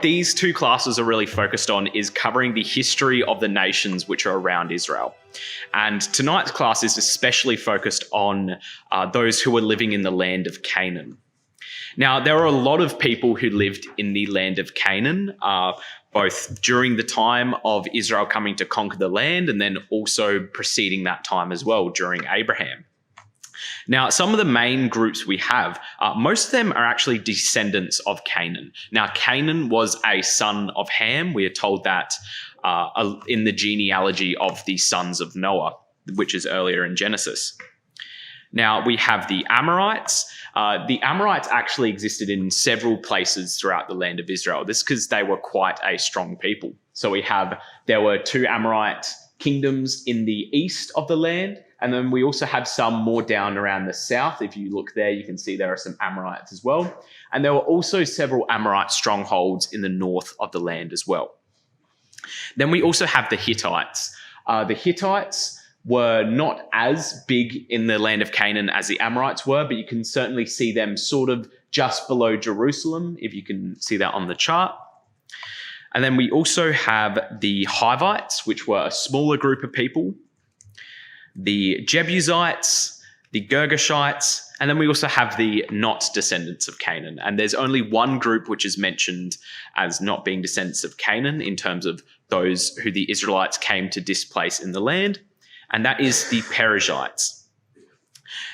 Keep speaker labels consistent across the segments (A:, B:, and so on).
A: what these two classes are really focused on is covering the history of the nations which are around Israel. And tonight's class is especially focused on those who are living in the land of Canaan. Now, there are a lot of people who lived in the land of Canaan, both during the time of Israel coming to conquer the land and then also preceding that time as well during Abraham. Now, some of the main groups we have, most of them are actually descendants of Canaan. Now, Canaan was a son of Ham. We are told that in the genealogy of the sons of Noah, which is earlier in Genesis. Now, we have the Amorites. The Amorites actually existed in several places throughout the land of Israel. This is because they were quite a strong people. So there were two Amorite kingdoms in the east of the land, and then we also have some more down around the south. If you look there, you can see there are some Amorites as well. And there were also several Amorite strongholds in the north of the land as well. Then we also have the Hittites. The Hittites were not as big in the land of Canaan as the Amorites were, but you can certainly see them sort of just below Jerusalem, if you can see that on the chart. And then we also have the Hivites, which were a smaller group of people, the Jebusites, the Girgashites, and then we also have the not descendants of Canaan. And there's only one group which is mentioned as not being descendants of Canaan in terms of those who the Israelites came to displace in the land, and that is the Perizzites.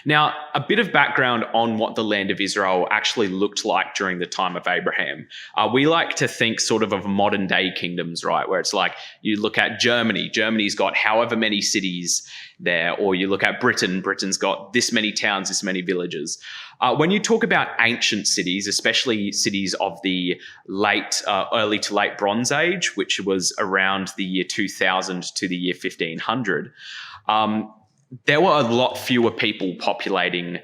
A: Now, a bit of background on what the land of Israel actually looked like during the time of Abraham. We like to think sort of modern day kingdoms, right? Where it's like you look at Germany. Germany's got however many cities there, or you look at Britain. Britain's got this many towns, this many villages. When you talk about ancient cities, especially cities of the early to late Bronze Age, which was around the year 2000 to the year 1500, there were a lot fewer people populating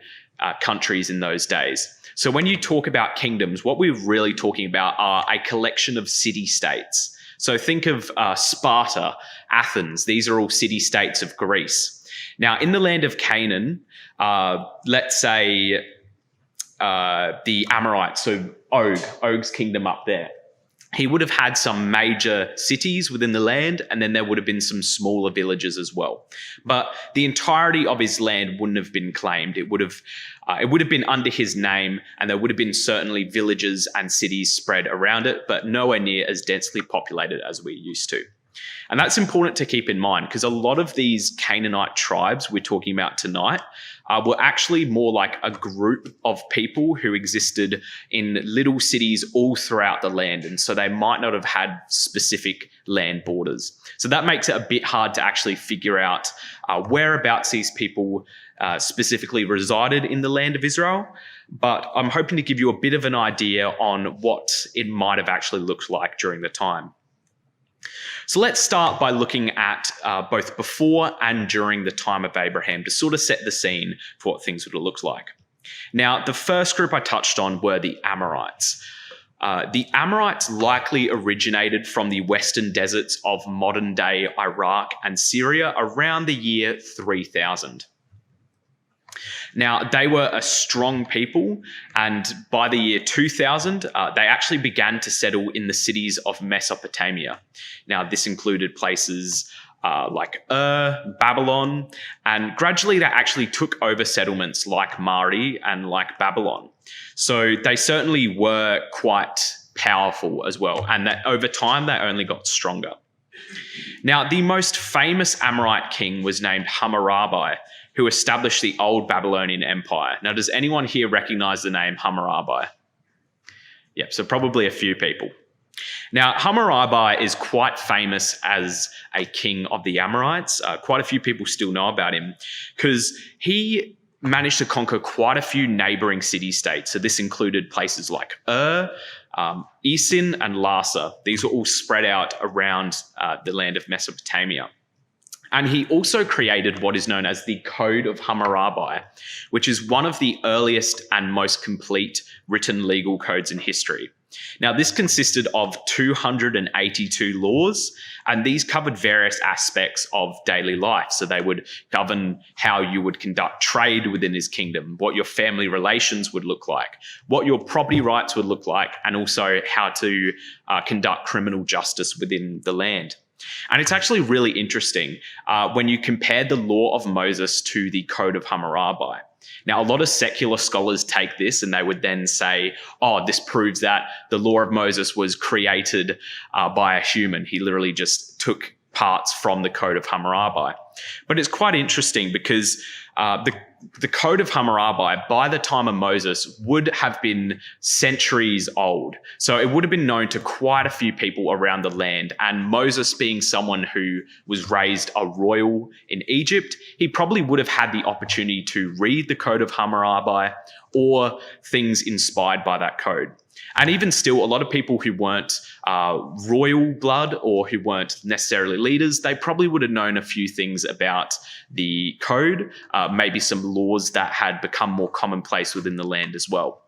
A: countries in those days. So when you talk about kingdoms, what we're really talking about are a collection of city-states. So think of Sparta, Athens. These are all city-states of Greece. Now, in the land of Canaan, let's say the Amorites, so Og's kingdom up there, he would have had some major cities within the land, and then there would have been some smaller villages as well. But the entirety of his land wouldn't have been claimed. It would have been under his name, and there would have been certainly villages and cities spread around it, but nowhere near as densely populated as we're used to. And that's important to keep in mind, because a lot of these Canaanite tribes we're talking about tonight were actually more like a group of people who existed in little cities all throughout the land. And so they might not have had specific land borders. So that makes it a bit hard to actually figure out whereabouts these people specifically resided in the land of Israel. But I'm hoping to give you a bit of an idea on what it might have actually looked like during the time. So let's start by looking at both before and during the time of Abraham to sort of set the scene for what things would have looked like. Now, the first group I touched on were the Amorites. The Amorites likely originated from the western deserts of modern-day Iraq and Syria around the year 3000. Now, they were a strong people, and by the year 2000, they actually began to settle in the cities of Mesopotamia. Now, this included places like Babylon, and gradually they actually took over settlements like Mari and like Babylon. So they certainly were quite powerful as well, and that over time they only got stronger. Now, the most famous Amorite king was named Hammurabi, who established the old Babylonian Empire. Now, does anyone here recognize the name Hammurabi? Yep, so probably a few people. Now, Hammurabi is quite famous as a king of the Amorites. Quite a few people still know about him because he managed to conquer quite a few neighboring city-states. So this included places like Isin and Larsa. These were all spread out around the land of Mesopotamia. And he also created what is known as the Code of Hammurabi, which is one of the earliest and most complete written legal codes in history. Now, this consisted of 282 laws, and these covered various aspects of daily life. So they would govern how you would conduct trade within his kingdom, what your family relations would look like, what your property rights would look like, and also how to conduct criminal justice within the land. And it's actually really interesting when you compare the law of Moses to the Code of Hammurabi. Now, a lot of secular scholars take this and they would then say, oh, this proves that the law of Moses was created by a human. He literally just took parts from the Code of Hammurabi. But it's quite interesting because the Code of Hammurabi, by the time of Moses, would have been centuries old. So it would have been known to quite a few people around the land. And Moses, being someone who was raised a royal in Egypt, he probably would have had the opportunity to read the Code of Hammurabi or things inspired by that code. And even still, a lot of people who weren't royal blood or who weren't necessarily leaders, they probably would have known a few things about the code, maybe some laws that had become more commonplace within the land as well.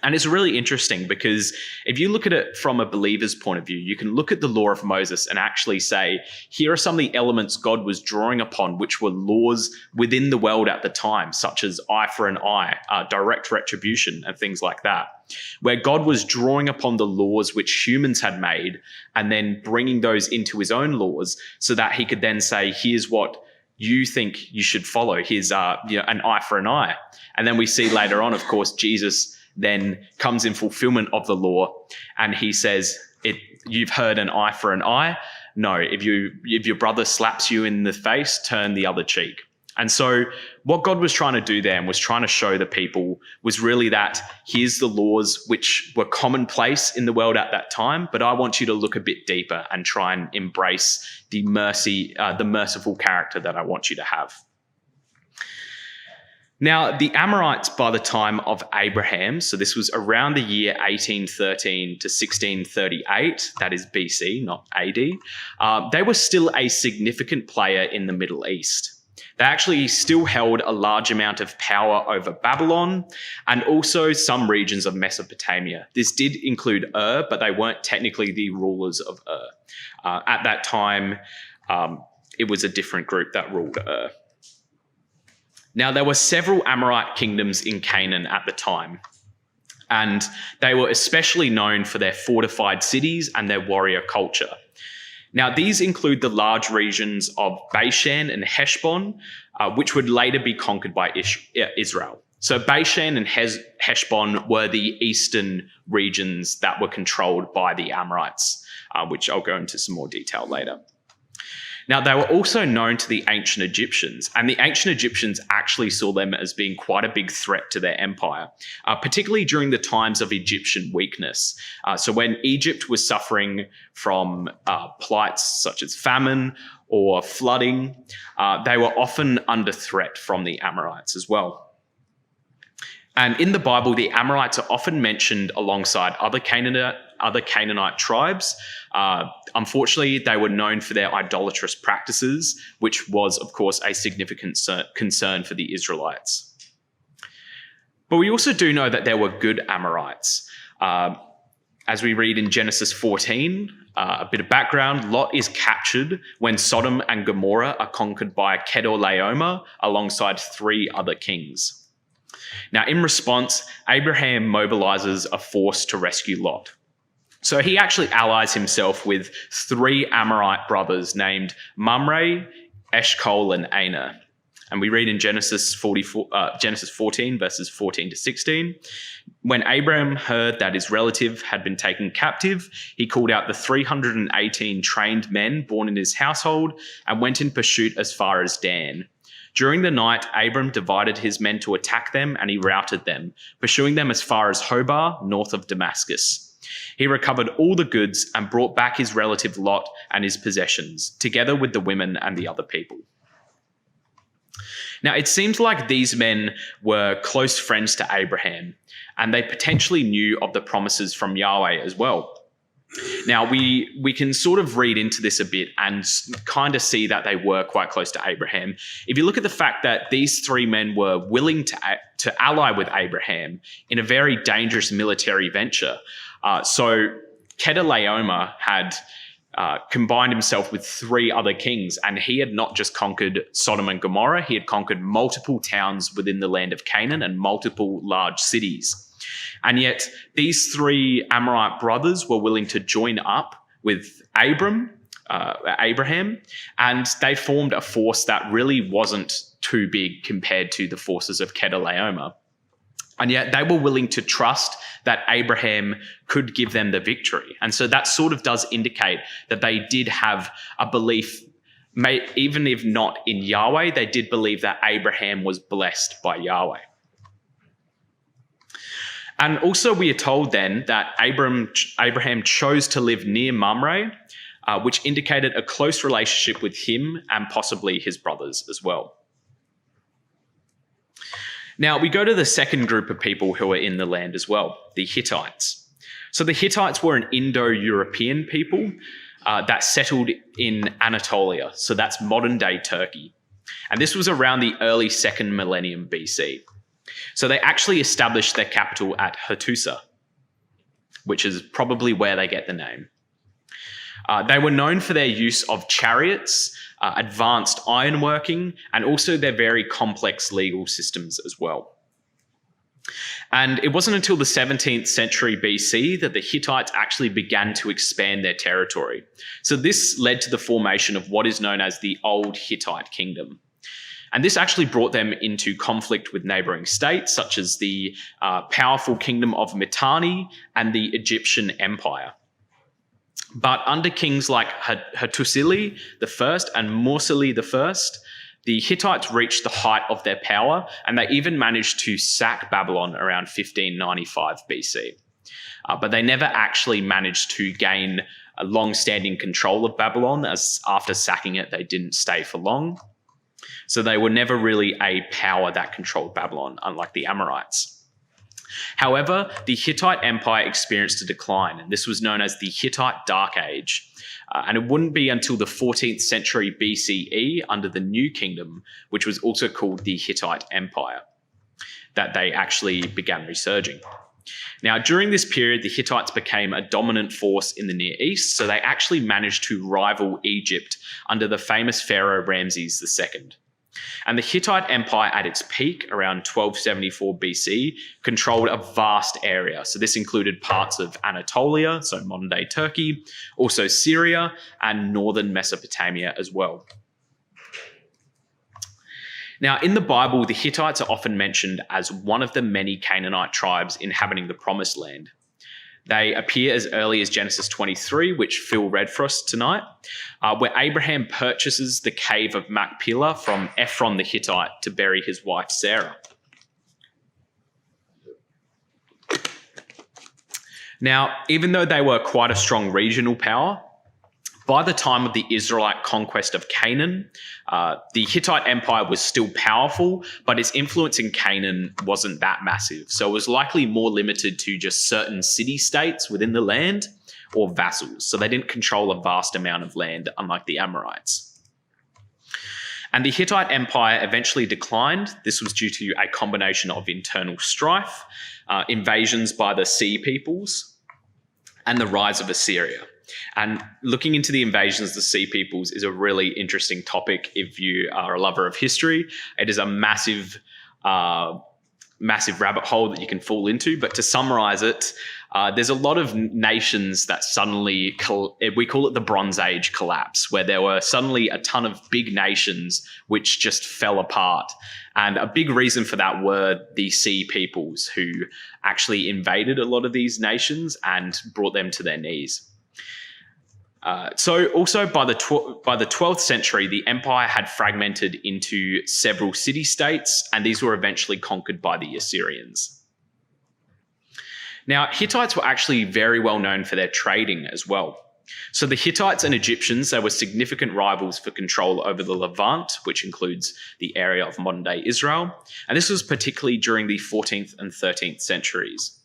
A: And it's really interesting because if you look at it from a believer's point of view, you can look at the law of Moses and actually say, here are some of the elements God was drawing upon, which were laws within the world at the time, such as eye for an eye, direct retribution, and things like that, where God was drawing upon the laws which humans had made and then bringing those into his own laws so that he could then say, here's what you think you should follow. Here's an eye for an eye. And then we see later on, of course, Jesus then comes in fulfillment of the law and he says, you've heard an eye for an eye. No, if your brother slaps you in the face, turn the other cheek. And so what God was trying to do there and was trying to show the people was really that here's the laws which were commonplace in the world at that time, but I want you to look a bit deeper and try and embrace the merciful character that I want you to have. Now, the Amorites, by the time of Abraham, so this was around the year 1813 to 1638, that is BC, not AD, they were still a significant player in the Middle East. They actually still held a large amount of power over Babylon and also some regions of Mesopotamia. This did include Ur, but they weren't technically the rulers of Ur. At that time, it was a different group that ruled Ur. Now, there were several Amorite kingdoms in Canaan at the time, and they were especially known for their fortified cities and their warrior culture. Now, these include the large regions of Bashan and Heshbon, which would later be conquered by Israel. So Bashan and Heshbon were the eastern regions that were controlled by the Amorites, which I'll go into some more detail later. Now, they were also known to the ancient Egyptians, and the ancient Egyptians actually saw them as being quite a big threat to their empire, particularly during the times of Egyptian weakness. So when Egypt was suffering from plights such as famine or flooding, they were often under threat from the Amorites as well. And in the Bible, the Amorites are often mentioned alongside other Canaanite tribes. Unfortunately, they were known for their idolatrous practices, which was, of course, a significant concern for the Israelites. But we also do know that there were good Amorites. As we read in Genesis 14, a bit of background, Lot is captured when Sodom and Gomorrah are conquered by Chedorlaomer alongside 3 other kings. Now, in response, Abraham mobilizes a force to rescue Lot. So he actually allies himself with 3 Amorite brothers named Mamre, Eshcol, and Aner. And we read in Genesis 14, verses 14 to 16, when Abraham heard that his relative had been taken captive, he called out the 318 trained men born in his household and went in pursuit as far as Dan. During the night, Abram divided his men to attack them, and he routed them, pursuing them as far as Hobah, north of Damascus. He recovered all the goods and brought back his relative Lot and his possessions, together with the women and the other people. Now, it seems like these men were close friends to Abraham, and they potentially knew of the promises from Yahweh as well. Now, we can sort of read into this a bit and kind of see that they were quite close to Abraham. If you look at the fact that these 3 men were willing to ally with Abraham in a very dangerous military venture, So Chedorlaomer had combined himself with 3 other kings, and he had not just conquered Sodom and Gomorrah, he had conquered multiple towns within the land of Canaan and multiple large cities. And yet these 3 Amorite brothers were willing to join up with Abraham, and they formed a force that really wasn't too big compared to the forces of Chedorlaomer. And yet they were willing to trust that Abraham could give them the victory. And so that sort of does indicate that they did have a belief, even if not in Yahweh, they did believe that Abraham was blessed by Yahweh. And also we are told then that Abraham chose to live near Mamre, which indicated a close relationship with him and possibly his brothers as well. Now, we go to the second group of people who are in the land as well, the Hittites. So the Hittites were an Indo-European people that settled in Anatolia. So that's modern-day Turkey. And this was around the early 2nd millennium BC. So they actually established their capital at Hattusa, which is probably where they get the name. They were known for their use of chariots, advanced ironworking, and also their very complex legal systems as well. And it wasn't until the 17th century BC that the Hittites actually began to expand their territory. So this led to the formation of what is known as the Old Hittite Kingdom. And this actually brought them into conflict with neighboring states, such as the powerful kingdom of Mitanni and the Egyptian Empire. But under kings like Hattusili I and Mursili I, the Hittites reached the height of their power, and they even managed to sack Babylon around 1595 BC. But they never actually managed to gain a long-standing control of Babylon, as after sacking it, they didn't stay for long. So they were never really a power that controlled Babylon, unlike the Amorites. However, the Hittite Empire experienced a decline, and this was known as the Hittite Dark Age. And it wouldn't be until the 14th century BCE, under the New Kingdom, which was also called the Hittite Empire, that they actually began resurging. Now, during this period, the Hittites became a dominant force in the Near East, so they actually managed to rival Egypt under the famous pharaoh Ramses II. And the Hittite Empire at its peak, around 1274 BC, controlled a vast area. So this included parts of Anatolia, so modern-day Turkey, also Syria, and northern Mesopotamia as well. Now, in the Bible, the Hittites are often mentioned as one of the many Canaanite tribes inhabiting the Promised Land. They appear as early as Genesis 23, which Phil read for us tonight, where Abraham purchases the cave of Machpelah from Ephron the Hittite to bury his wife Sarah. Now, even though they were quite a strong regional power, by the time of the Israelite conquest of Canaan, the Hittite Empire was still powerful, but its influence in Canaan wasn't that massive. So it was likely more limited to just certain city-states within the land or vassals. So they didn't control a vast amount of land, unlike the Amorites. And the Hittite Empire eventually declined. This was due to a combination of internal strife, invasions by the Sea peoples, and the rise of Assyria. And looking into the invasions of the Sea peoples is a really interesting topic if you are a lover of history. It is a massive rabbit hole that you can fall into. But to summarize it, there's a lot of nations that suddenly, we call it the Bronze Age collapse, where there were suddenly a ton of big nations which just fell apart. And a big reason for that were the Sea peoples, who actually invaded a lot of these nations and brought them to their knees. So also by the 12th century, the empire had fragmented into several city-states, and these were eventually conquered by the Assyrians. Now, Hittites were actually very well known for their trading as well. So the Hittites and Egyptians, they were significant rivals for control over the Levant, which includes the area of modern-day Israel. And this was particularly during the 14th and 13th centuries.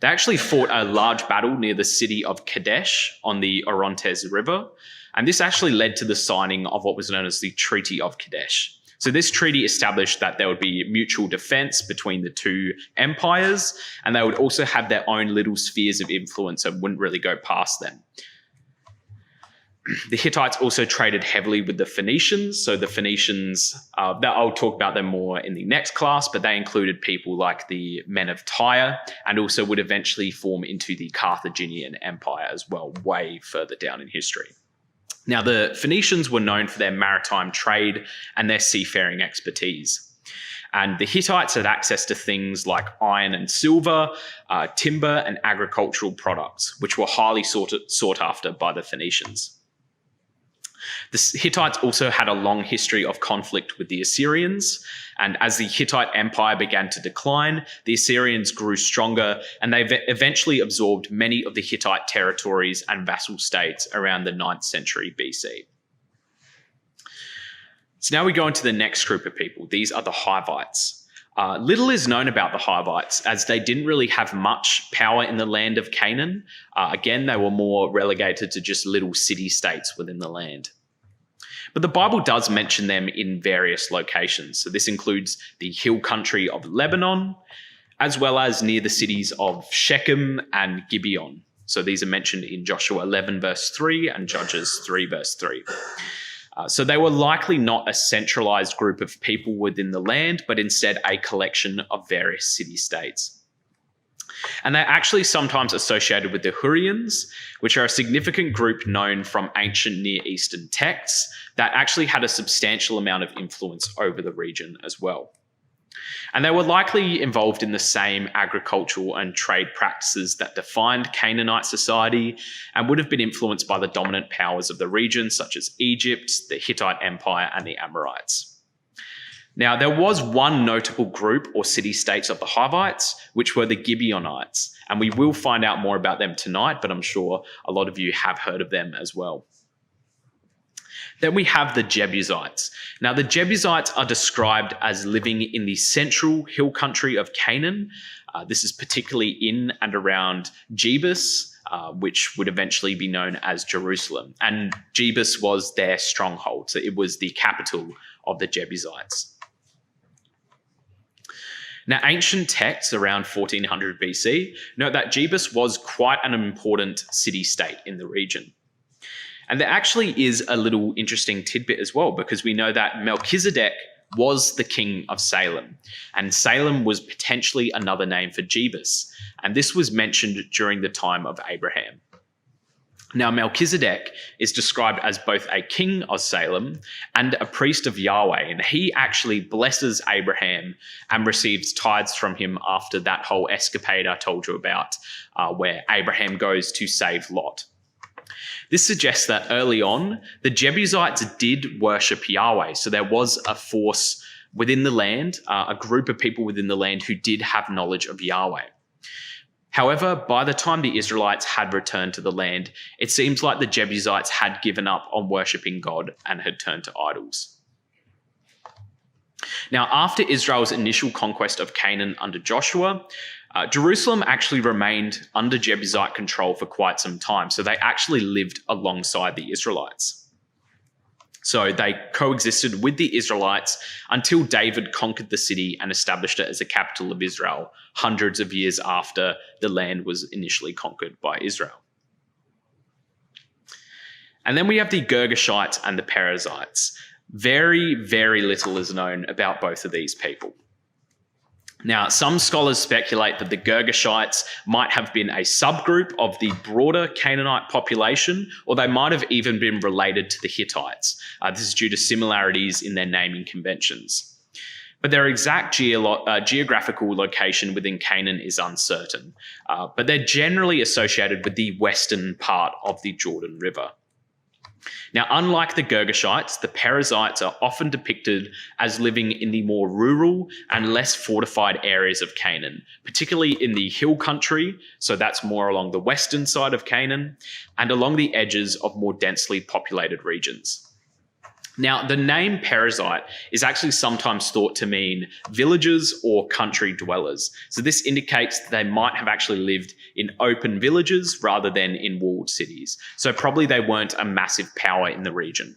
A: They actually fought a large battle near the city of Kadesh on the Orontes River, and this actually led to the signing of what was known as the Treaty of Kadesh. So this treaty established that there would be mutual defense between the two empires, and they would also have their own little spheres of influence and wouldn't really go past them. The Hittites also traded heavily with the Phoenicians. So the Phoenicians, I'll talk about them more in the next class, but they included people like the men of Tyre, and also would eventually form into the Carthaginian Empire as well, way further down in history. Now, the Phoenicians were known for their maritime trade and their seafaring expertise. And the Hittites had access to things like iron and silver, timber, and agricultural products, which were highly sought after by the Phoenicians. The Hittites also had a long history of conflict with the Assyrians, and as the Hittite Empire began to decline, the Assyrians grew stronger, and they eventually absorbed many of the Hittite territories and vassal states around the 9th century BC. So now we go into the next group of people. These are the Hivites. Little is known about the Hivites, as they didn't really have much power in the land of Canaan. Again, they were more relegated to just little city-states within the land. But the Bible does mention them in various locations. So this includes the hill country of Lebanon, as well as near the cities of Shechem and Gibeon. So these are mentioned in Joshua 11 verse 3 and Judges 3 verse 3. So they were likely not a centralized group of people within the land, but instead a collection of various city-states. And they're actually sometimes associated with the Hurrians, which are a significant group known from ancient Near Eastern texts that actually had a substantial amount of influence over the region as well. And they were likely involved in the same agricultural and trade practices that defined Canaanite society, and would have been influenced by the dominant powers of the region, such as Egypt, the Hittite Empire, and the Amorites. Now, there was one notable group or city-states of the Hivites, which were the Gibeonites, and we will find out more about them tonight, but I'm sure a lot of you have heard of them as well. Then we have the Jebusites. Now, the Jebusites are described as living in the central hill country of Canaan. This is particularly in and around Jebus, which would eventually be known as Jerusalem. And Jebus was their stronghold, so it was the capital of the Jebusites. Now, ancient texts around 1400 BC note that Jebus was quite an important city-state in the region. And there actually is a little interesting tidbit as well, because we know that Melchizedek was the king of Salem, and Salem was potentially another name for Jebus, and this was mentioned during the time of Abraham. Now, Melchizedek is described as both a king of Salem and a priest of Yahweh, and he actually blesses Abraham and receives tithes from him after that whole escapade I told you about, where Abraham goes to save Lot. This suggests that early on, the Jebusites did worship Yahweh, so there was a force within the land, a group of people within the land who did have knowledge of Yahweh. However, by the time the Israelites had returned to the land, it seems like the Jebusites had given up on worshipping God and had turned to idols. Now, after Israel's initial conquest of Canaan under Joshua, Jerusalem actually remained under Jebusite control for quite some time, so they actually lived alongside the Israelites. So they coexisted with the Israelites until David conquered the city and established it as a capital of Israel, hundreds of years after the land was initially conquered by Israel. And then we have the Girgashites and the Perizzites. Very, very little is known about both of these people. Now, some scholars speculate that the Girgashites might have been a subgroup of the broader Canaanite population, or they might have even been related to the Hittites. This is due to similarities in their naming conventions. But their exact geographical location within Canaan is uncertain, but they're generally associated with the western part of the Jordan River. Now, unlike the Girgashites, the Perizzites are often depicted as living in the more rural and less fortified areas of Canaan, particularly in the hill country, so that's more along the western side of Canaan, and along the edges of more densely populated regions. Now, the name Perizzite is actually sometimes thought to mean villagers or country dwellers. So this indicates that they might have actually lived in open villages rather than in walled cities. So probably they weren't a massive power in the region.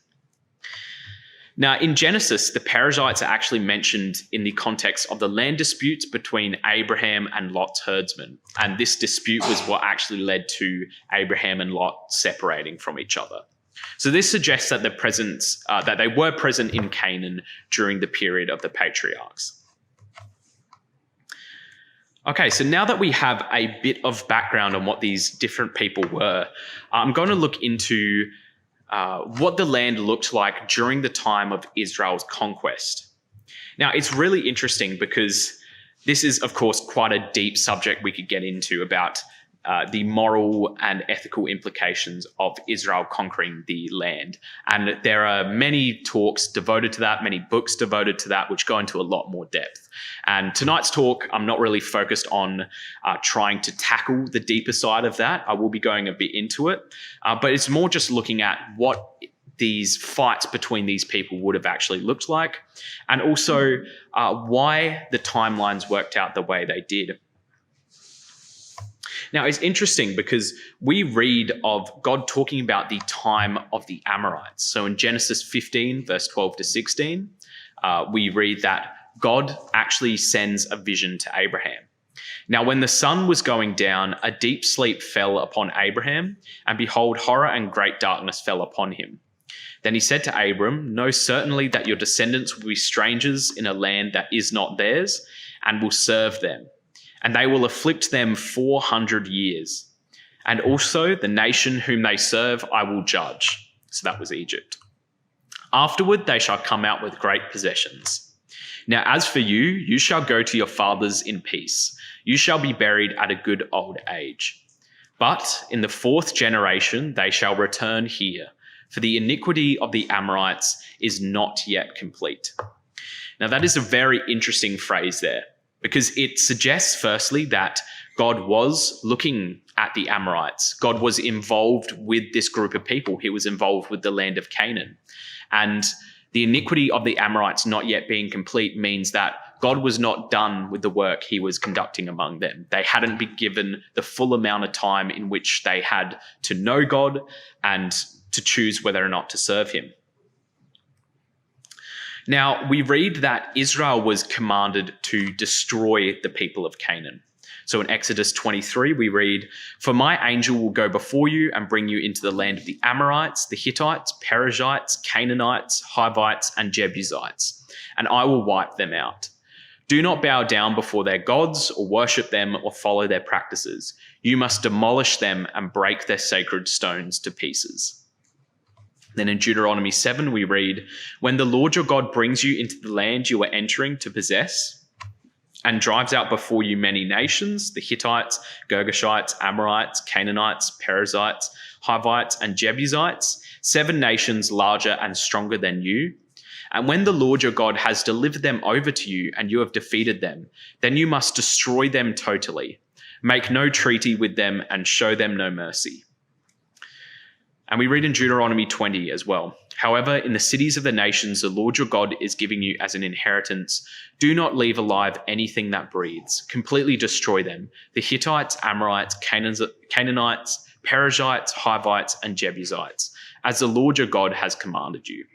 A: Now, in Genesis, the Perizzites are actually mentioned in the context of the land disputes between Abraham and Lot's herdsmen. And this dispute was what actually led to Abraham and Lot separating from each other. So this suggests that that they were present in Canaan during the period of the patriarchs. Okay, so now that we have a bit of background on what these different people were, I'm going to look into what the land looked like during the time of Israel's conquest. Now, it's really interesting because this is, of course, quite a deep subject we could get into about the moral and ethical implications of Israel conquering the land. And there are many talks devoted to that, many books devoted to that, which go into a lot more depth. And tonight's talk, I'm not really focused on trying to tackle the deeper side of that. I will be going a bit into it, but it's more just looking at what these fights between these people would have actually looked like, and also why the timelines worked out the way they did. Now, it's interesting because we read of God talking about the time of the Amorites. So in Genesis 15, verse 12 to 16, we read that God actually sends a vision to Abraham. Now, when the sun was going down, a deep sleep fell upon Abraham, and behold, horror and great darkness fell upon him. Then he said to Abram, "Know certainly that your descendants will be strangers in a land that is not theirs, and will serve them. And they will afflict them 400 years. And also the nation whom they serve I will judge." So that was Egypt. "Afterward they shall come out with great possessions. Now as for you, you shall go to your fathers in peace. You shall be buried at a good old age. But in the 4th generation they shall return here, for the iniquity of the Amorites is not yet complete." Now that is a very interesting phrase there, because it suggests, firstly, that God was looking at the Amorites. God was involved with this group of people. He was involved with the land of Canaan. And the iniquity of the Amorites not yet being complete means that God was not done with the work he was conducting among them. They hadn't been given the full amount of time in which they had to know God and to choose whether or not to serve him. Now, we read that Israel was commanded to destroy the people of Canaan. So in Exodus 23, we read, "For my angel will go before you and bring you into the land of the Amorites, the Hittites, Perizzites, Canaanites, Hivites, and Jebusites, and I will wipe them out. Do not bow down before their gods or worship them or follow their practices. You must demolish them and break their sacred stones to pieces." Then in Deuteronomy 7, we read, "When the Lord your God brings you into the land you are entering to possess, and drives out before you many nations, the Hittites, Girgashites, Amorites, Canaanites, Perizzites, Hivites, and Jebusites, 7 nations larger and stronger than you, and when the Lord your God has delivered them over to you and you have defeated them, then you must destroy them totally. Make no treaty with them and show them no mercy." And we read in Deuteronomy 20 as well, "However, in the cities of the nations the Lord your God is giving you as an inheritance, do not leave alive anything that breathes. Completely destroy them, the Hittites, Amorites, Canaanites, Perizzites, Hivites, and Jebusites, as the Lord your God has commanded you."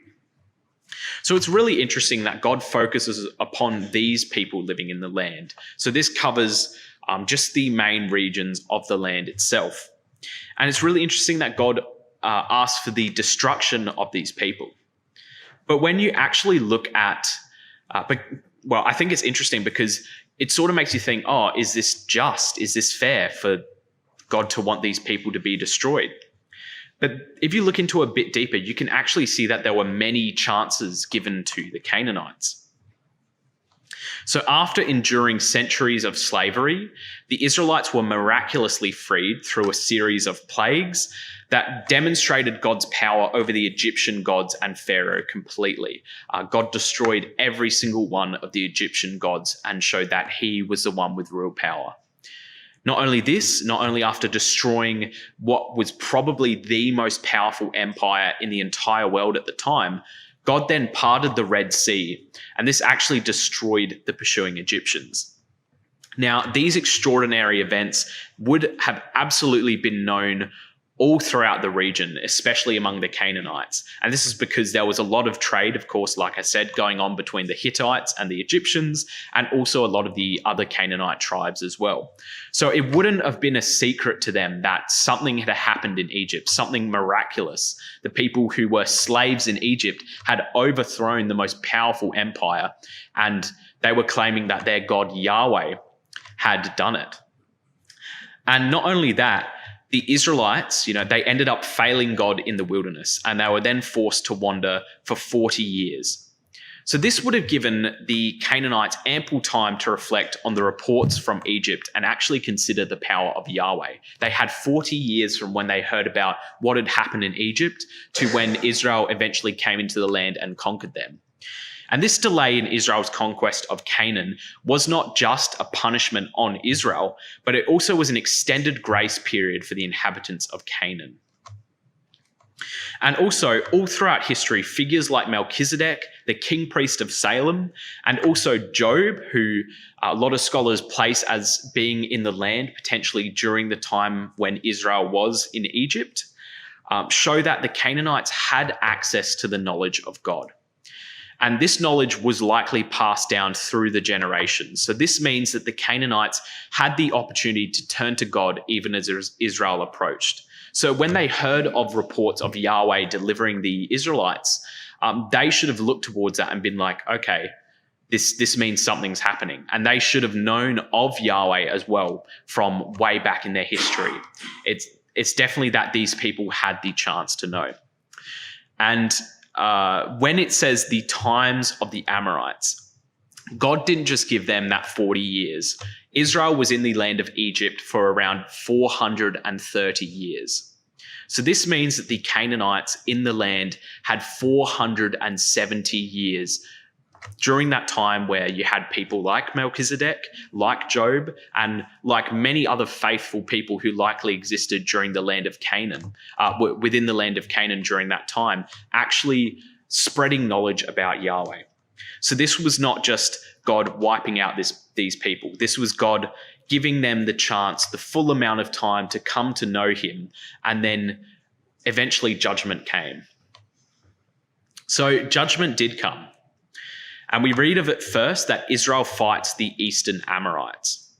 A: So it's really interesting that God focuses upon these people living in the land. So this covers just the main regions of the land itself. And it's really interesting that God asks for the destruction of these people. But when you actually look at, I think it's interesting because it sort of makes you think, oh, is this just? Is this fair for God to want these people to be destroyed? But if you look into a bit deeper, you can actually see that there were many chances given to the Canaanites. So after enduring centuries of slavery, the Israelites were miraculously freed through a series of plagues that demonstrated God's power over the Egyptian gods and Pharaoh completely. God destroyed every single one of the Egyptian gods and showed that he was the one with real power. Not only after destroying what was probably the most powerful empire in the entire world at the time, God then parted the Red Sea, and this actually destroyed the pursuing Egyptians. Now, these extraordinary events would have absolutely been known all throughout the region, especially among the Canaanites. And this is because there was a lot of trade, of course, like I said, going on between the Hittites and the Egyptians, and also a lot of the other Canaanite tribes as well. So it wouldn't have been a secret to them that something had happened in Egypt, something miraculous. The people who were slaves in Egypt had overthrown the most powerful empire, and they were claiming that their God Yahweh had done it. And not only that, the Israelites, they ended up failing God in the wilderness, and they were then forced to wander for 40 years. So this would have given the Canaanites ample time to reflect on the reports from Egypt and actually consider the power of Yahweh. They had 40 years from when they heard about what had happened in Egypt to when Israel eventually came into the land and conquered them. And this delay in Israel's conquest of Canaan was not just a punishment on Israel, but it also was an extended grace period for the inhabitants of Canaan. And also, all throughout history, figures like Melchizedek, the king priest of Salem, and also Job, who a lot of scholars place as being in the land potentially during the time when Israel was in Egypt, show that the Canaanites had access to the knowledge of God. And this knowledge was likely passed down through the generations. So this means that the Canaanites had the opportunity to turn to God even as Israel approached. So when they heard of reports of Yahweh delivering the Israelites, they should have looked towards that and been like, okay, this means something's happening. And they should have known of Yahweh as well from way back in their history. It's definitely that these people had the chance to know. And when it says the times of the Amorites, God didn't just give them that 40 years. Israel was in the land of Egypt for around 430 years. So this means that the Canaanites in the land had 470 years during that time where you had people like Melchizedek, like Job, and like many other faithful people who likely existed during the land of Canaan, within the land of Canaan during that time, actually spreading knowledge about Yahweh. So this was not just God wiping out these people. This was God giving them the chance, the full amount of time to come to know him, and then eventually judgment came. So judgment did come. And we read of it first that Israel fights the eastern Amorites.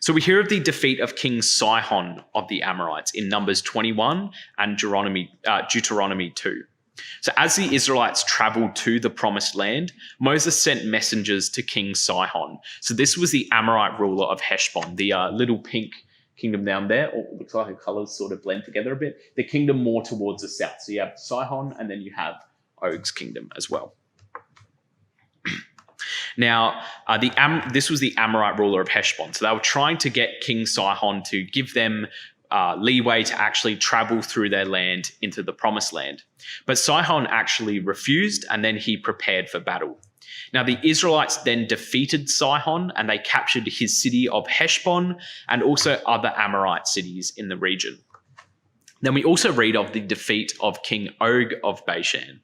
A: So we hear of the defeat of King Sihon of the Amorites in Numbers 21 and Deuteronomy 2. So as the Israelites traveled to the promised land, Moses sent messengers to King Sihon. So this was the Amorite ruler of Heshbon, the little pink kingdom down there. Or it looks like the colors sort of blend together a bit. The kingdom more towards the south. So you have Sihon, and then you have Og's kingdom as well. Now, this was the Amorite ruler of Heshbon. So they were trying to get King Sihon to give them leeway to actually travel through their land into the promised land. But Sihon actually refused, and then he prepared for battle. Now, the Israelites then defeated Sihon, and they captured his city of Heshbon and also other Amorite cities in the region. Then we also read of the defeat of King Og of Bashan.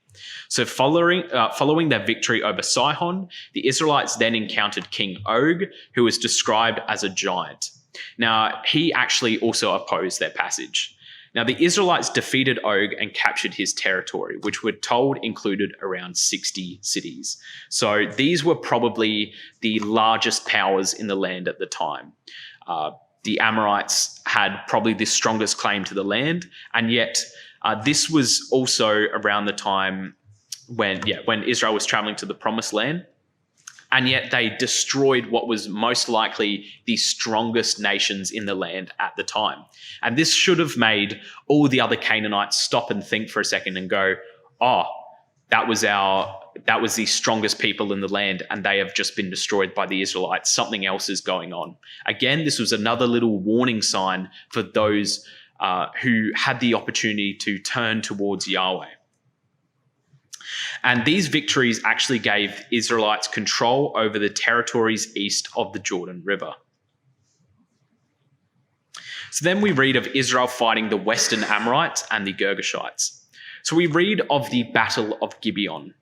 A: So following their victory over Sihon, the Israelites then encountered King Og, who was described as a giant. Now, he actually also opposed their passage. Now, the Israelites defeated Og and captured his territory, which we're told included around 60 cities. So these were probably the largest powers in the land at the time. The Amorites had probably the strongest claim to the land, and yet this was also around the time when Israel was traveling to the promised land, and yet they destroyed what was most likely the strongest nations in the land at the time. And this should have made all the other Canaanites stop and think for a second and go, oh, that was the strongest people in the land, and they have just been destroyed by the Israelites. Something else is going on. Again, this was another little warning sign for those who had the opportunity to turn towards Yahweh. And these victories actually gave Israelites control over the territories east of the Jordan River. So then we read of Israel fighting the Western Amorites and the Girgashites. So we read of the Battle of Gibeon.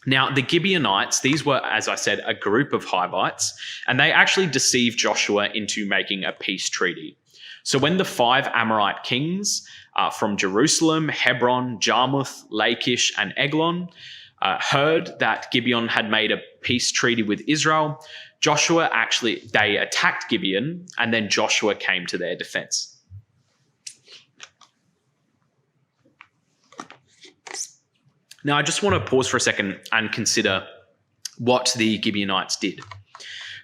A: Now, the Gibeonites, these were, as I said, a group of Hivites, and they actually deceived Joshua into making a peace treaty. So when the 5 Amorite kings from Jerusalem, Hebron, Jarmuth, Lachish, and Eglon heard that Gibeon had made a peace treaty with Israel, they attacked Gibeon, and then Joshua came to their defense. Now, I just want to pause for a second and consider what the Gibeonites did.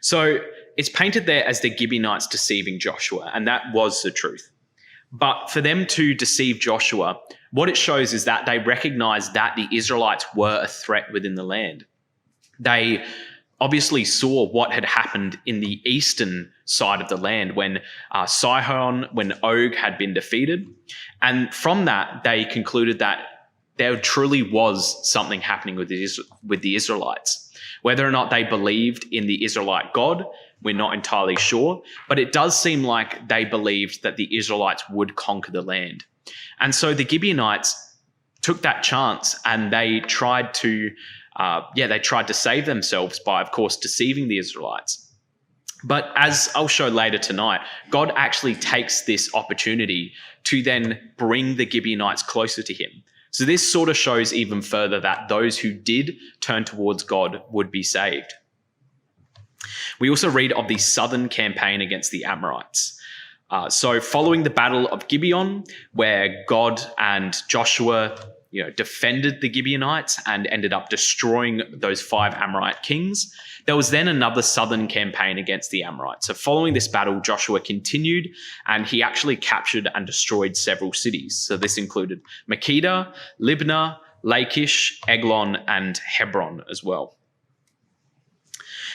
A: So it's painted there as the Gibeonites deceiving Joshua, and that was the truth. But for them to deceive Joshua, what it shows is that they recognized that the Israelites were a threat within the land. They obviously saw what had happened in the eastern side of the land when when Og had been defeated. And from that, they concluded that there truly was something happening with the Israelites. Whether or not they believed in the Israelite God, we're not entirely sure, but it does seem like they believed that the Israelites would conquer the land. And so the Gibeonites took that chance, and they tried to save themselves by, of course, deceiving the Israelites. But as I'll show later tonight, God actually takes this opportunity to then bring the Gibeonites closer to him. So this sort of shows even further that those who did turn towards God would be saved. We also read of the southern campaign against the Amorites. So following the Battle of Gibeon, where God and Joshua defended the Gibeonites and ended up destroying those 5 Amorite kings, there was then another southern campaign against the Amorites. So following this battle, Joshua continued, and he actually captured and destroyed several cities. So this included Makkedah, Libnah, Lachish, Eglon, and Hebron as well.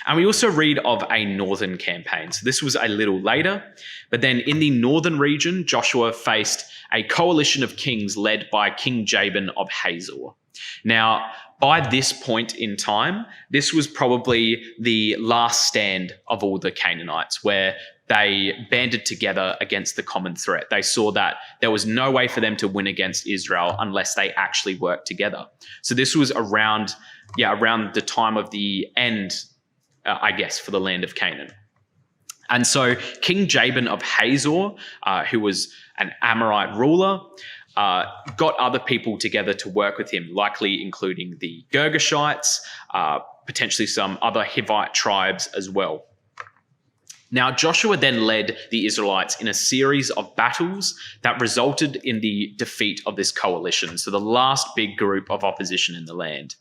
A: And we also read of a northern campaign. So this was a little later, but then in the northern region, Joshua faced a coalition of kings led by King Jabin of Hazor. Now, by this point in time, this was probably the last stand of all the Canaanites, where they banded together against the common threat. They saw that there was no way for them to win against Israel unless they actually worked together. So this was around the time of the end, for the land of Canaan. And so King Jabin of Hazor, who was an Amorite ruler, got other people together to work with him, likely including the Girgashites, potentially some other Hivite tribes as well. Now, Joshua then led the Israelites in a series of battles that resulted in the defeat of this coalition, so the last big group of opposition in the land.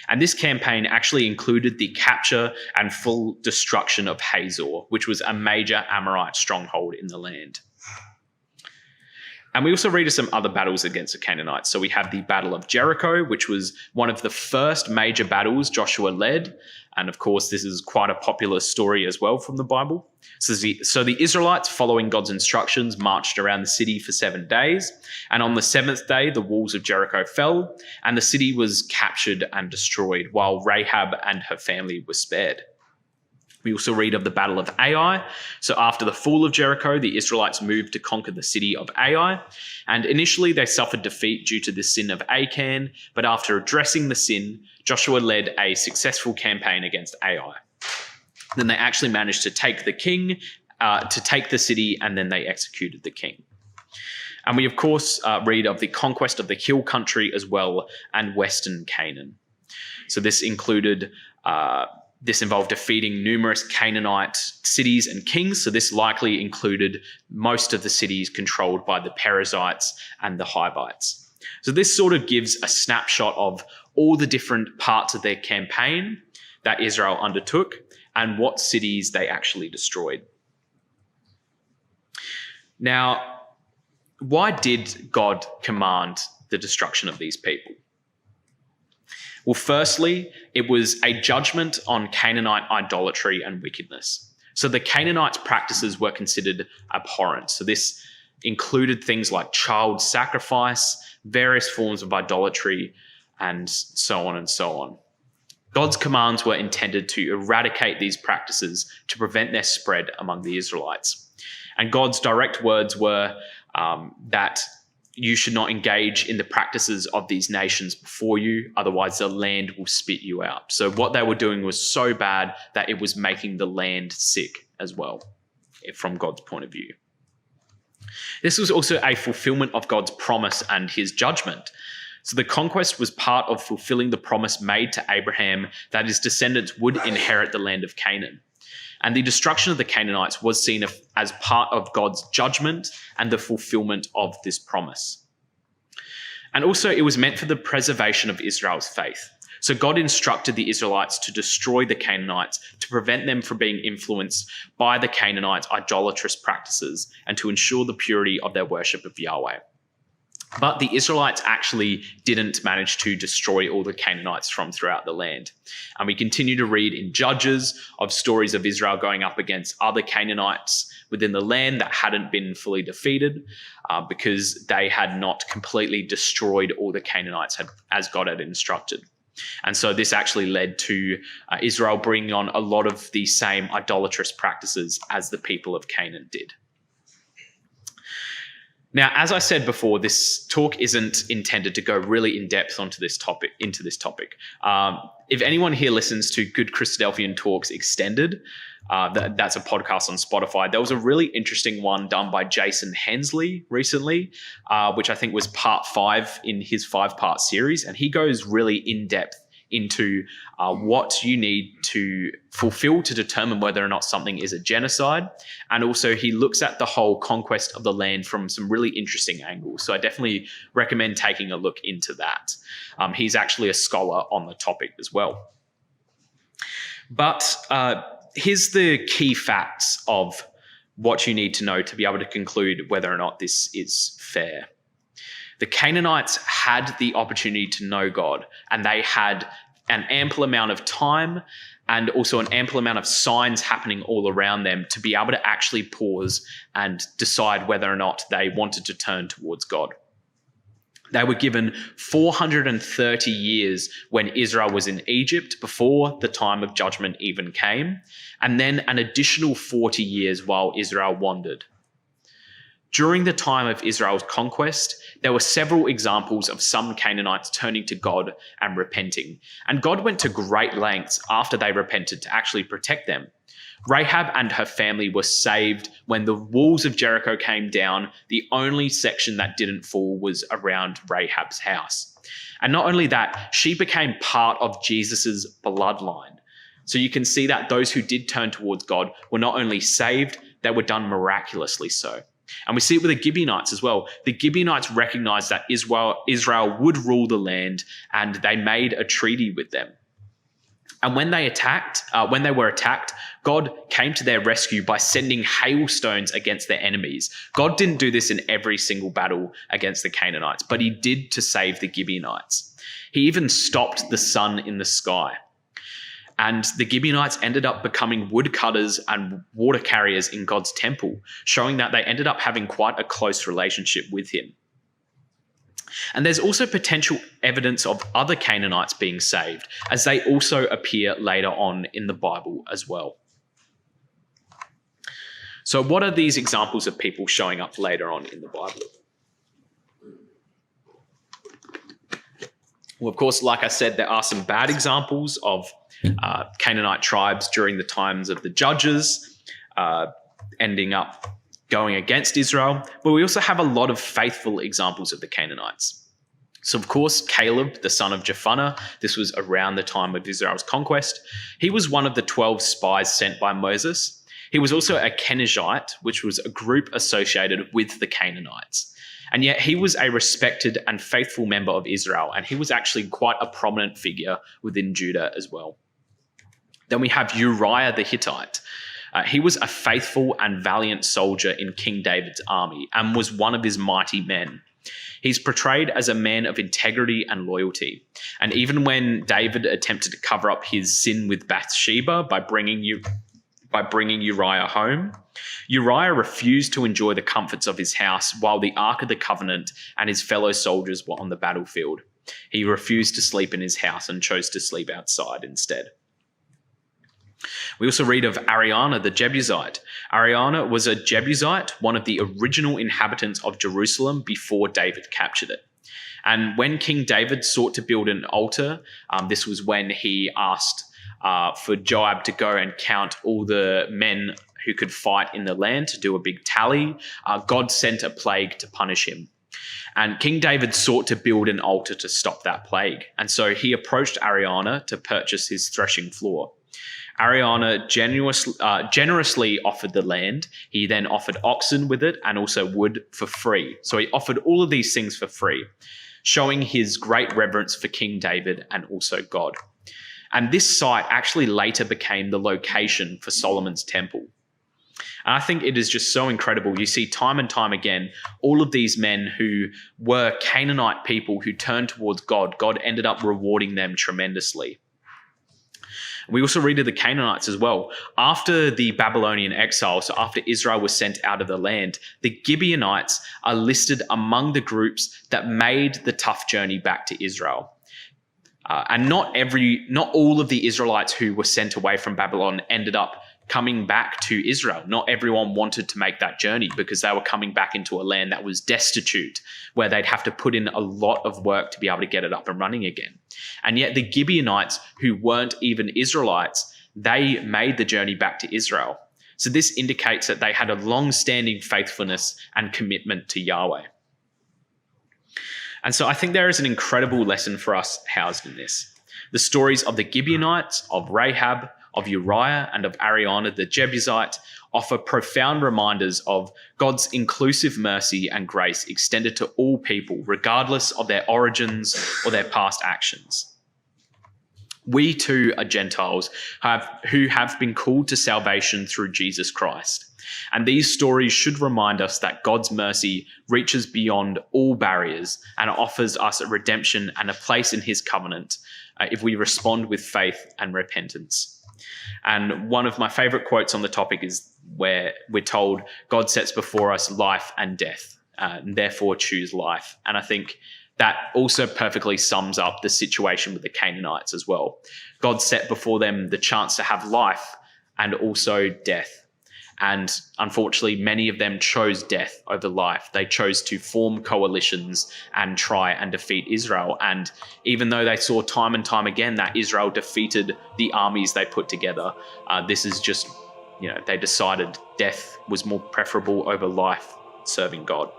A: And this campaign actually included the capture and full destruction of Hazor, which was a major Amorite stronghold in the land. And we also read of some other battles against the Canaanites. So we have the Battle of Jericho, which was one of the first major battles Joshua led. And of course, this is quite a popular story as well from the Bible. So the Israelites, following God's instructions, marched around the city for 7 days. And on the 7th day, the walls of Jericho fell, and the city was captured and destroyed, while Rahab and her family were spared. We also read of the Battle of Ai. So after the fall of Jericho, the Israelites moved to conquer the city of Ai. And initially they suffered defeat due to the sin of Achan, but after addressing the sin, Joshua led a successful campaign against Ai. Then they actually managed to take the city, and then they executed the king. And we, of course, read of the conquest of the hill country as well, and western Canaan. So this involved defeating numerous Canaanite cities and kings. So this likely included most of the cities controlled by the Perizzites and the Hivites. So this sort of gives a snapshot of all the different parts of their campaign that Israel undertook and what cities they actually destroyed. Now, why did God command the destruction of these people? Well, firstly, it was a judgment on Canaanite idolatry and wickedness. So the Canaanites' practices were considered abhorrent. So this included things like child sacrifice, various forms of idolatry, and so on and so on. God's commands were intended to eradicate these practices to prevent their spread among the Israelites. And God's direct words were that you should not engage in the practices of these nations before you, otherwise the land will spit you out. So what they were doing was so bad that it was making the land sick as well, from God's point of view. This was also a fulfillment of God's promise and his judgment. So the conquest was part of fulfilling the promise made to Abraham that his descendants would inherit the land of Canaan. And the destruction of the Canaanites was seen as part of God's judgment and the fulfillment of this promise. And also it was meant for the preservation of Israel's faith. So God instructed the Israelites to destroy the Canaanites to prevent them from being influenced by the Canaanites' idolatrous practices and to ensure the purity of their worship of Yahweh. But the Israelites actually didn't manage to destroy all the Canaanites from throughout the land. And we continue to read in Judges of stories of Israel going up against other Canaanites within the land that hadn't been fully defeated because they had not completely destroyed all the Canaanites as God had instructed. And so this actually led to Israel bringing on a lot of the same idolatrous practices as the people of Canaan did. Now, as I said before, this talk isn't intended to go really in depth into this topic. If anyone here listens to Good Christadelphian Talks Extended, that's a podcast on Spotify. There was a really interesting one done by Jason Hensley recently, which I think was part 5 in his 5-part series. And he goes really in depth into what you need to fulfill to determine whether or not something is a genocide. And also he looks at the whole conquest of the land from some really interesting angles. So I definitely recommend taking a look into that. He's actually a scholar on the topic as well. But here's the key facts of what you need to know to be able to conclude whether or not this is fair. The Canaanites had the opportunity to know God, and they had an ample amount of time and also an ample amount of signs happening all around them to be able to actually pause and decide whether or not they wanted to turn towards God. They were given 430 years when Israel was in Egypt before the time of judgment even came, and then an additional 40 years while Israel wandered. During the time of Israel's conquest, there were several examples of some Canaanites turning to God and repenting. And God went to great lengths after they repented to actually protect them. Rahab and her family were saved when the walls of Jericho came down. The only section that didn't fall was around Rahab's house. And not only that, she became part of Jesus's bloodline. So you can see that those who did turn towards God were not only saved, they were done miraculously so. And we see it with the Gibeonites as well. The Gibeonites recognized that Israel would rule the land, and they made a treaty with them. And when they were attacked, God came to their rescue by sending hailstones against their enemies. God didn't do this in every single battle against the Canaanites, but he did to save the Gibeonites. He even stopped the sun in the sky. And the Gibeonites ended up becoming woodcutters and water carriers in God's temple, showing that they ended up having quite a close relationship with him. And there's also potential evidence of other Canaanites being saved, as they also appear later on in the Bible as well. So what are these examples of people showing up later on in the Bible? Well, of course, like I said, there are some bad examples of Canaanite tribes during the times of the judges ending up going against Israel. But we also have a lot of faithful examples of the Canaanites. So, of course, Caleb, the son of Jephunneh, this was around the time of Israel's conquest. He was one of the 12 spies sent by Moses. He was also a Kenizzite, which was a group associated with the Canaanites. And yet he was a respected and faithful member of Israel, and he was actually quite a prominent figure within Judah as well. Then we have Uriah the Hittite. He was a faithful and valiant soldier in King David's army and was one of his mighty men. He's portrayed as a man of integrity and loyalty. And even when David attempted to cover up his sin with Bathsheba by bringing Uriah home, Uriah refused to enjoy the comforts of his house while the Ark of the Covenant and his fellow soldiers were on the battlefield. He refused to sleep in his house and chose to sleep outside instead. We also read of Ariana the Jebusite. Ariana was a Jebusite, one of the original inhabitants of Jerusalem before David captured it. And when King David sought to build an altar, this was when he asked for Joab to go and count all the men who could fight in the land to do a big tally, God sent a plague to punish him. And King David sought to build an altar to stop that plague. And so he approached Ariana to purchase his threshing floor. Ariana generously offered the land. He then offered oxen with it and also wood for free. So he offered all of these things for free, showing his great reverence for King David and also God. And this site actually later became the location for Solomon's temple. And I think it is just so incredible. You see time and time again, all of these men who were Canaanite people who turned towards God, God ended up rewarding them tremendously. We also read of the Canaanites as well. After the Babylonian exile, so after Israel was sent out of the land, the Gibeonites are listed among the groups that made the tough journey back to Israel. And not all of the Israelites who were sent away from Babylon ended up coming back to Israel. Not everyone wanted to make that journey because they were coming back into a land that was destitute, where they'd have to put in a lot of work to be able to get it up and running again. And yet the Gibeonites, who weren't even Israelites, they made the journey back to Israel. So this indicates that they had a long-standing faithfulness and commitment to Yahweh. And so I think there is an incredible lesson for us housed in this. The stories of the Gibeonites, of Rahab, of Uriah, and of Ariana the Jebusite offer profound reminders of God's inclusive mercy and grace extended to all people, regardless of their origins or their past actions. We too are Gentiles who have been called to salvation through Jesus Christ. And these stories should remind us that God's mercy reaches beyond all barriers and offers us a redemption and a place in his covenant if we respond with faith and repentance. And one of my favorite quotes on the topic is where we're told God sets before us life and death, and therefore choose life. And I think that also perfectly sums up the situation with the Canaanites as well. God set before them the chance to have life and also death. And unfortunately, many of them chose death over life. They chose to form coalitions and try and defeat Israel. And even though they saw time and time again that Israel defeated the armies they put together, this is just, they decided death was more preferable over life serving God.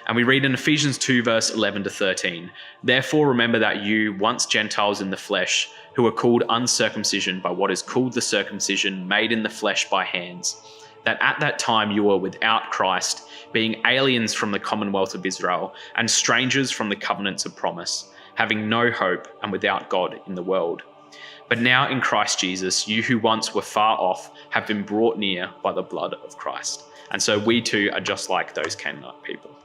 A: And we read in Ephesians 2, verse 11 to 13, "Therefore remember that you, once Gentiles in the flesh, who are called uncircumcision by what is called the circumcision made in the flesh by hands, that at that time you were without Christ, being aliens from the commonwealth of Israel and strangers from the covenants of promise, having no hope and without God in the world. But now in Christ Jesus, you who once were far off have been brought near by the blood of Christ." And so we too are just like those Canaanite people.